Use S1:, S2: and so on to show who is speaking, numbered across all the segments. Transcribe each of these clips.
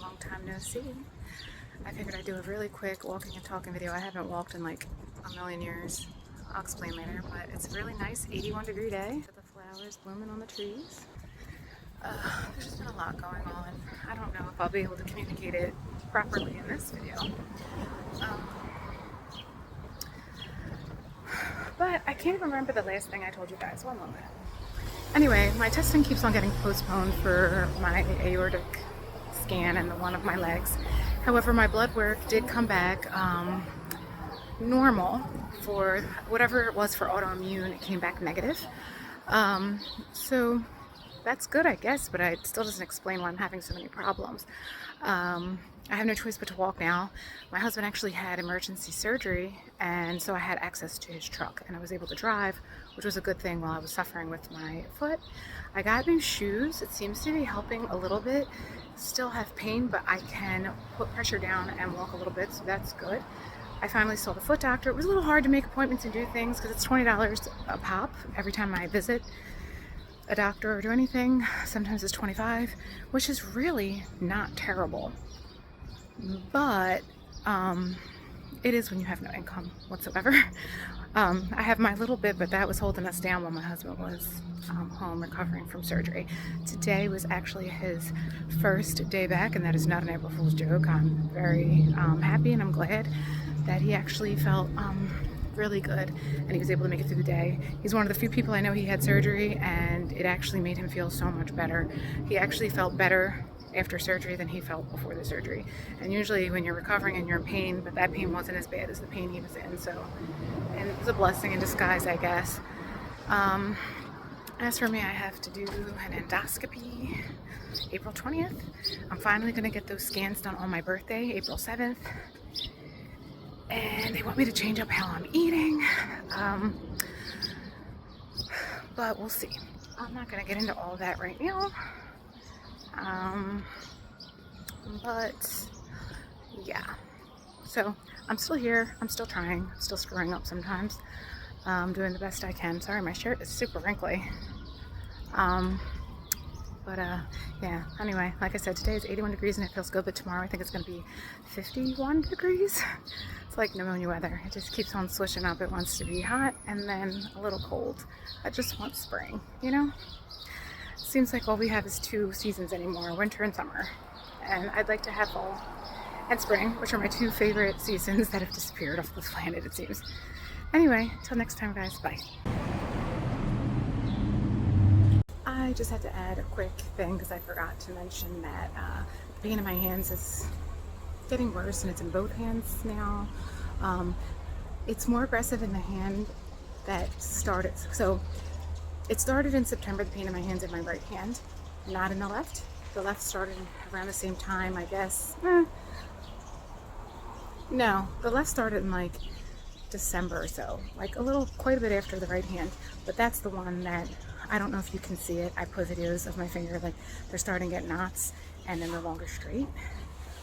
S1: Long time no see. I figured I'd do a really quick walking and talking video. I haven't walked in like a million years. I'll explain later, but it's a really nice 81-degree day with the flowers blooming on the trees. There's just been a lot going on. I don't know if I'll be able to communicate it properly in this video. But I can't remember the last thing I told you guys. One moment. Anyway, my testing keeps on getting postponed for my aortic scan and one of my legs. However, my blood work did come back normal for whatever it was for autoimmune. It came back negative. So that's good, I guess, but it still doesn't explain why I'm having so many problems. I have no choice but to walk now. My husband actually had emergency surgery, and so I had access to his truck, and I was able to drive, which was a good thing while I was suffering with my foot. I got new shoes. It seems to be helping a little bit. Still have pain, but I can put pressure down and walk a little bit, so that's good. I finally saw the foot doctor. It was a little hard to make appointments and do things because it's $20 a pop every time I visit a doctor or do anything. Sometimes it's $25, which is really not terrible. But it is when you have no income whatsoever. I have my little bit, but that was holding us down while my husband was home recovering from surgery. Today was actually his first day back, and that is not an April Fool's joke. I'm very happy, and I'm glad that he actually felt really good and he was able to make it through the day. He's one of the few people I know he had surgery, and it actually made him feel so much better. He actually felt better after surgery than he felt before the surgery. And usually when you're recovering and you're in pain, but that pain wasn't as bad as the pain he was in, so, and it was a blessing in disguise, I guess. As for me, I have to do an endoscopy April 20th. I'm finally gonna get those scans done on my birthday, April 7th. And they want me to change up how I'm eating. But we'll see. I'm not gonna get into all that right now. But yeah, so I'm still here, I'm still trying, I'm still screwing up sometimes. Doing the best I can. Sorry, my shirt is super wrinkly. Yeah, anyway, like I said, today is 81 degrees and it feels good, but tomorrow I think it's going to be 51 degrees. It's like pneumonia weather. It just keeps on switching up. It wants to be hot and then a little cold. I just want spring, you know? Seems like all we have is two seasons anymore, winter and summer. And I'd like to have fall and spring, which are my two favorite seasons that have disappeared off the planet, it seems. Anyway, till next time, guys, bye. I just had to add a quick thing because I forgot to mention that the pain in my hands is getting worse, and it's in both hands now. It's more aggressive in the hand that started. So it started in September, the pain in my hands in my right hand, not in the left. The left started around the same time, I guess. No, the left started in like December or so, like quite a bit after the right hand, but that's the one that, I don't know if you can see it, I put videos of my finger, like they're starting to get knots and then they're longer straight,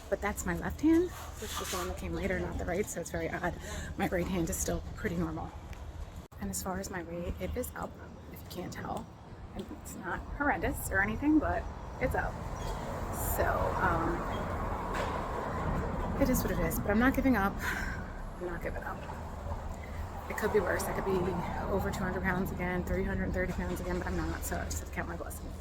S1: but that's my left hand, which was the one that came later, not the right, so it's very odd. My right hand is still pretty normal. And as far as my weight, it is up, if you can't tell, and it's not horrendous or anything, but it's up. So it is what it is, but I'm not giving up. I'm not giving up. It could be worse. I could be over 200 pounds again, 330 pounds again, but I'm not, so I just have to count my blessings.